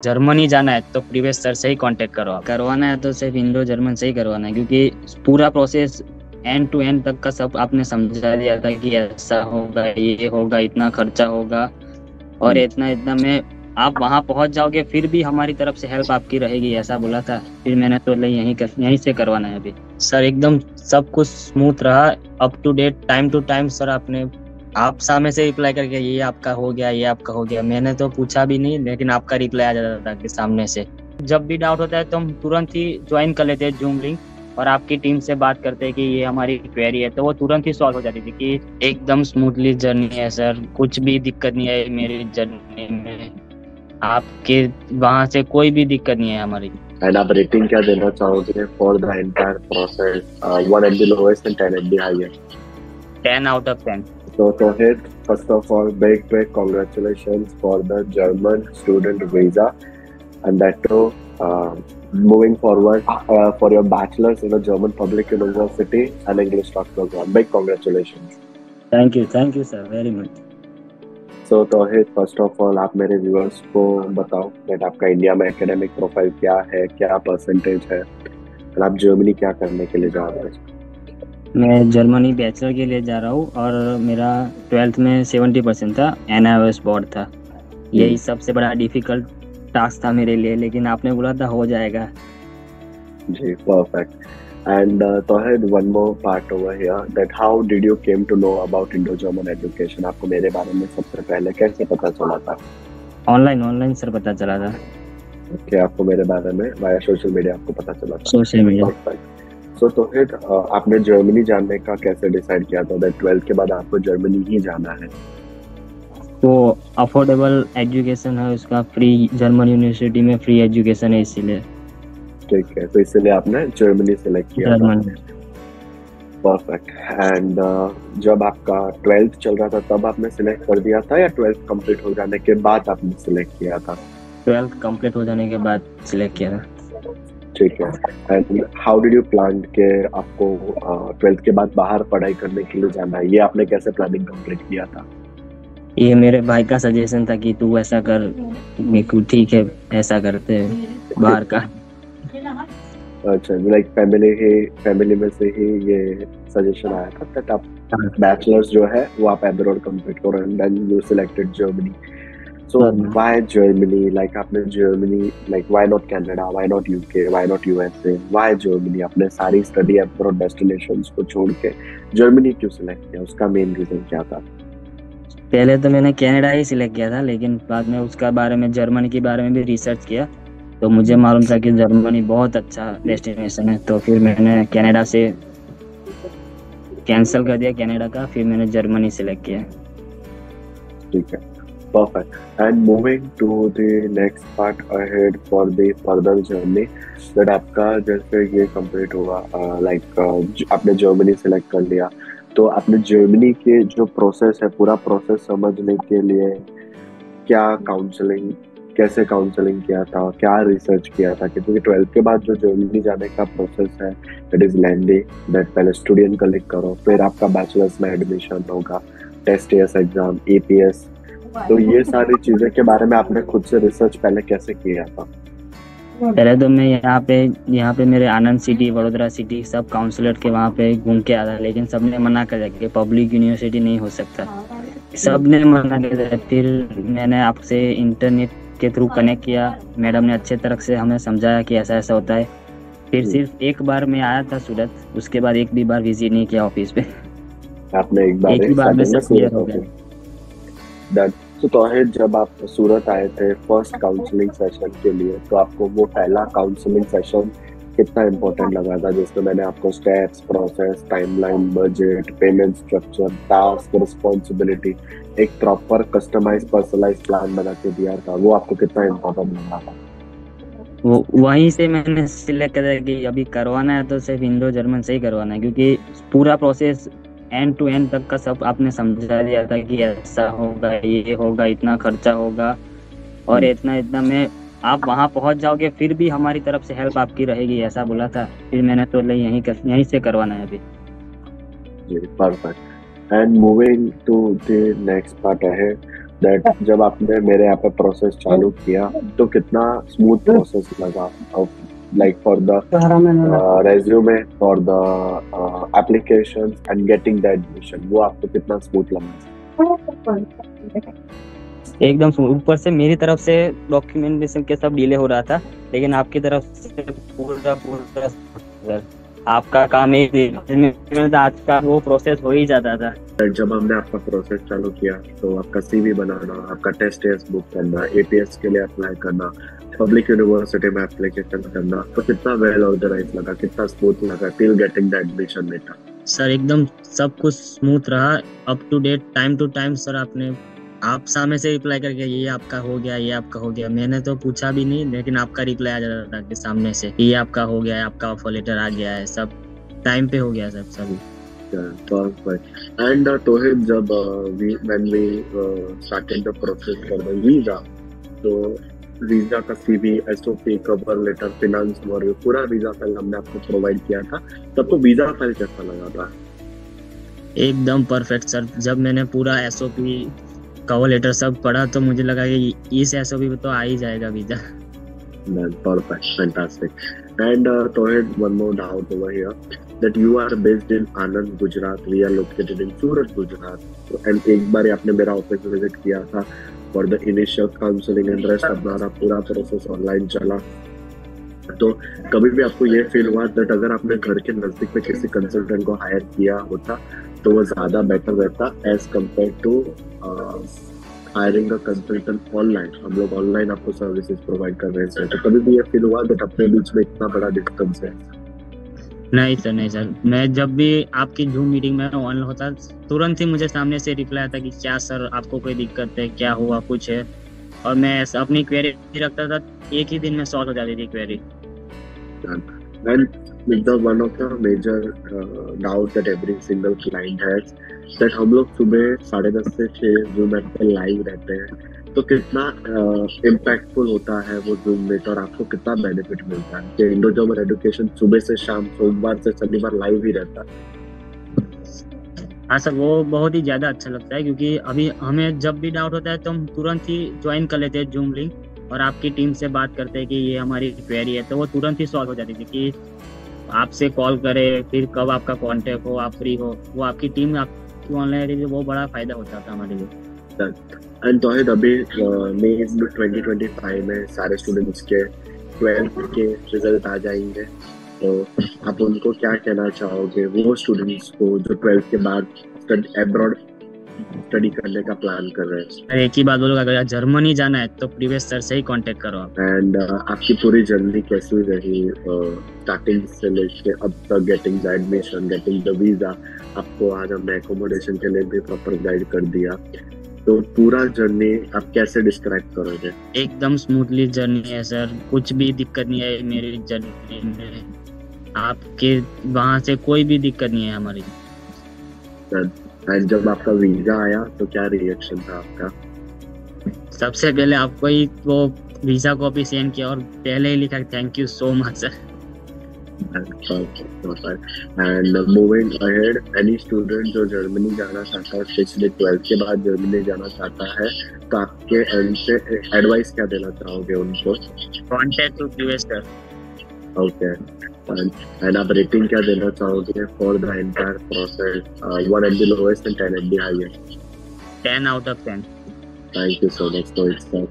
Germany जाना है तो प्रीवियस सर से ही कांटेक्ट करो आप। करवाना है तो सिर्फ इंडो जर्मन से ही करवाना है, क्योंकि पूरा प्रोसेस एंड टू एंड तक का सब आपने समझा दिया था कि ऐसा होगा, ये होगा, इतना खर्चा होगा और हम्म। इतना इतना में आप वहां पहुंच जाओगे, फिर भी हमारी तरफ से हेल्प आपकी रहेगी, ऐसा बोला था। फिर मैंने तो यहीं से करवाना है अभी। सर एकदम सब कुछ स्मूथ रहा, up to date, time to time. Sir आपने आप सामने से रिप्लाई करके ये आपका हो गया, ये आपका हो गया, मैंने तो पूछा भी नहीं, लेकिन आपका रिप्लाई आ जाता था कि सामने से। जब भी डाउट होता है तो हम तुरंत ही ज्वाइन कर लेते हैं जूम लिंक, और आपकी टीम से बात करते हैं कि ये हमारी क्वेरी है, तो वो तुरंत ही सॉल्व हो जाती थी। कि एकदम स्मूथली जर्नी है सर, कुछ भी दिक्कत नहीं है मेरी जर्नी में। आपके वहां से कोई भी दिक्कत नहीं है हमारी। एंड आप रेटिंग क्या देना चाहोगे for the entire process, 1 at the lowest and 10 at the highest? 10 out of 10। So Tauhid, first of all, big congratulations for the German student visa, and that too, moving forward for your bachelor's in a German public university and English talk program. Big congratulations. Thank you sir very much. So Tauhid, first of all, आप मेरे viewers को बताओ that आपका India में academic profile क्या है, क्या percentage है, और आप जर्मनी क्या करने के लिए जा रहे हैं? मैं जर्मनी बैचलर के लिए जा रहा हूँ, और मेरा 12th में 70% था, NIOS बोर्ड था। यही सबसे बड़ा डिफिकल्ट टास्क था मेरे लिए, लेकिन आपने बोला था हो जाएगा। जी, perfect. And Tauhid, one more part over here, that how did you came to know about Indo-German education? आपको मेरे बारे में सबसे पहले कैसे पता चला था? ऑनलाइन ऑनलाइन सर पता चला था। कि आपको मेरे बारे में वाया सोशल मीडिया आपको पता चला था? Social media. Perfect. So Tauhid, आपने जर्मनी जाने का कैसे डिसाइड किया था? that 12th के बाद आपको जर्मनी ही जाना है? वो अफोर्डेबल एजुकेशन है उसका, फ्री, जर्मन यूनिवर्सिटी में फ्री एजुकेशन है, इसीलिए। ठीक है, तो इसलिए आपने जर्मनी सेलेक्ट किया था। जर्मन। परफेक्ट। एंड जब आपका 12th चल रहा था तब आपने सिलेक्ट कर दिया था, या 12th कंप्लीट हो जाने के बाद आपने सिलेक्ट किया था? 12th कंप्लीट हो जाने के बाद सिलेक्ट किया था। ठीक है। And how did you plan के आपको 12th के बाद बाहर पढ़ाई करने के लिए जाना है, ये आपने कैसे प्लानिंग कंप्लीट किया था? ये मेरे भाई का सजेशन था कि तू ऐसा कर। मेरे को ठीक है, ऐसा करते हैं बाहर का। अच्छा, लाइक फैमिली में से ही ये सजेशन आया था that आप बैचलर्स जो है वो आप अब्रॉड कंप्लीट करो, and then you selected Germany. So why Germany? Like आपने Germany, like why not Canada, why not UK, why not USA, why Germany? आपने सारी स्टडी अब्रॉड डेस्टिनेशंस को छोड़ के जर्मनी क्यों सिलेक्ट किया? उसका मेन रीजन क्या था? पहले तो मैंने कनाडा ही सिलेक्ट किया था, लेकिन बाद में उसका बारे में, जर्मनी के बारे में भी रिसर्च किया, तो मुझे मालूम था कि जर्मनी बहुत अच्छा डेस्टिनेशन है। तो फिर मैंने कनाडा से कैंसिल कर दिया कनाडा का, फिर मैंने जर्मनी सिलेक्ट किया। ठीक है, perfect. And moving to the next part ahead for the further journey, that आपका जैसे ये कंप्लीट हुआ, लाइक आपने जर्मनी सेलेक्ट कर लिया, तो आपने जर्मनी के जो प्रोसेस है, पूरा प्रोसेस समझने के लिए क्या काउंसलिंग, कैसे काउंसलिंग किया था, क्या रिसर्च किया था? क्योंकि 12th के बाद जो जर्मनी जाने का प्रोसेस है दैट इज लेंदी, दैट पहले स्टूडेंट कलेक्ट करो, फिर आपका बैचलर्स में एडमिशन होगा, टेस्ट एग्जाम, एपीएस, तो ये सारी चीजें के बारे में आपने खुद से रिसर्च पहले कैसे किया था? पहले तो मैं यहाँ पे मेरे आनंद सिटी, वडोदरा सिटी, सब काउंसलर के वहाँ पे घूम के आया, लेकिन सबने मना कर दिया कि पब्लिक यूनिवर्सिटी नहीं हो सकता, सबने मना कर दिया। फिर मैंने आपसे इंटरनेट के थ्रू कनेक्ट किया, मैडम ने अच्छे तरह से हमें समझाया कि ऐसा ऐसा होता है। फिर सिर्फ एक बार मैं आया था सूरत, उसके बाद एक भी बार विजिट नहीं किया ऑफिस पे। आपने एक बार एक ही बार में सब क्लियर हो गया। तो तौहिद, जब आप सूरत आए थे फर्स्ट काउंसलिंग सेशन के लिए, तो आपको वो पहला काउंसलिंग सेशन कितना इम्पोर्टेंट लगा था, जिसमें मैंने आपको steps, process, timeline, budget, payment structure, task, responsibility, एक प्रॉपर कस्टमाइज पर्सनलाइज प्लान बना के दिया था, वो आपको कितना इम्पोर्टेंट लगा था? वो वहीं से मैंने सिलेक्ट करा कि अभी करवाना है तो सिर्फ इंडो जर्मन से ही करवाना है, क्योंकि पूरा प्रोसेस एंड टू एंड तक का सब आपने समझा दिया था कि ऐसा होगा, ये होगा, इतना खर्चा होगा और इतना इतना में आप वहां पहुंच जाओगे, फिर भी हमारी तरफ से हेल्प आपकी रहेगी, ऐसा बोला था। फिर मैंने तो यहीं से करवाना है अभी। जी, perfect. And moving to the next part है, दैट जब आपने मेरे यहाँ पे प्रोसेस चालू किया तो कितना स्मूथ प्रोसेस लगा, like for the resume, for the applications and getting the admission, वो आपको कितना स्मूथ लगा? एकदम ऊपर से मेरी तरफ से डॉक्यूमेंटेशन के सब डिले हो रहा था, लेकिन आपकी तरफ से पूरा पूरा आपका काम एक दिन में आज का वो प्रोसेस हो ही जाता था। जब हमने आपका प्रोसेस चालू किया तो आपका सीवी बनाना, आपका टेस्ट बुक करना, एपीएस के लिए अप्लाई करना, पब्लिक यूनिवर्सिटी में एप्लीकेशन करना, तो कितना वेल ऑर्गेनाइज लगा, कितना स्मूथ लगा till getting the admission letter? Sir एकदम सब कुछ स्मूथ रहा, up to date, time to time. Sir आपने आप सामने से रिप्लाई करके ये आपका हो गया, ये आपका हो गया, मैंने तो पूछा भी नहीं, लेकिन आपका रिप्लाई आ जाता था कि सामने से ये आपका हो गया है, आपका ऑफर लेटर आ गया है, सब टाइम पे हो गया सब सभी। Perfect. And Tohid, जब when we started the process for the visa, तो वीजा का CV, SOP, cover letter, finance और पूरा वीजा फाइल हमने आपको प्रोवाइड किया था, तब तो वीजा फाइल कैसा लगा था? एकदम परफेक्ट सर। जब मैंने पूरा एसओपी, कवर लेटर सब पढ़ा तो मुझे लगा कि इस एसओपी पे तो आ ही जाएगा visa. Perfect, fantastic. And Tohid, one more doubt over here, that you are based in Anand, Gujarat. We are located in Surat, Gujarat. And एक बार आपने मेरा ऑफिस विजिट किया था for the initial counseling and rest, हमारा पूरा process online चला। तो कभी भी आपको ये फील हुआ that अगर आपने घर के नजदीक में किसी कंसल्टेंट को हायर किया होता तो वो ज्यादा बेटर रहता as compared to hiring a consultant online? हम लोग ऑनलाइन आपको सर्विसेज प्रोवाइड कर रहे हैं, तो कभी भी ये फील हुआ that अपने बीच में इतना बड़ा डिस्टेंस है? नहीं सर, नहीं सर, मैं जब भी आपकी जूम मीटिंग में ऑन होता तुरंत ही मुझे सामने से रिप्लाई आता कि क्या सर आपको कोई दिक्कत है, क्या हुआ, कुछ है, और मैं अपनी क्वेरी रखता था, एक ही दिन में सॉल्व हो जाती थी query. And one of the major doubt that every single client has, that हम लोग सुबह 10:30 से 6 जूम ऐप पे लाइव रहते हैं, तो कितना इम्पैक्टफुल होता है वो जूम मीट और आपको कितना बेनिफिट मिलता है कि इंडोजोमर एजुकेशन सुबह से शाम, सोमवार से शनिवार लाइव ही रहता है? हाँ सर, वो बहुत ही ज़्यादा अच्छा लगता है, क्योंकि अभी हमें जब भी डाउट होता है तो हम तुरंत ही ज्वाइन कर लेते हैं जूम लिंक और आपकी टीम से बात करते हैं कि ये हमारी क्वेरी है, तो वो तुरंत ही सॉल्व हो जाती थी कि आपसे कॉल करे, फिर कब आपका कांटेक्ट हो, आप फ्री हो, वो आपकी टीम आपकी ऑनलाइन रहती थी, वो बड़ा फायदा होता था हमारे लिए। एंड तोहिद, अभी मई 2025 में सारे स्टूडेंट्स के 12th के रिजल्ट आ जाएंगे, तो आप उनको क्या कहना चाहोगे, वो स्टूडेंट्स को जो 12th के बाद अब्रॉड स्टडी करने का प्लान कर रहे हैं? एक ही बात बोलूँगा, अगर जर्मनी जाना है तो प्रीवियस सर से ही कांटेक्ट करो आप। एंड आपकी पूरी जर्नी कैसी रही स्टार्टिंग से लेके अब तक, getting the admission, getting the visa? आपको आज हमने एकोमोडेशन के लिए भी प्रॉपर गाइड कर दिया, तो पूरा जर्नी आप कैसे डिस्क्राइब करोगे? एकदम स्मूथली जर्नी है सर, कुछ भी दिक्कत नहीं है मेरी जर्नी में, आपके वहाँ से कोई भी दिक्कत नहीं है हमारी। एंड जब आपका वीजा आया तो क्या रिएक्शन था आपका? सबसे पहले आपको ही वो वीजा कॉपी सेंड किया और पहले ही लिखा thank you so much sir. And moving ahead, any student जो जर्मनी जाना चाहता है, स्पेशली 12th के बाद जर्मनी जाना चाहता है, तो आपके एंड से एडवाइस क्या देना चाहोगे उनको? Contact to previous sir. Okay, and आप रेटिंग क्या देना चाहोगे for the entire process? 1 at the lowest and 10 at the highest. 10 out of 10. Thank you so much for it, sir.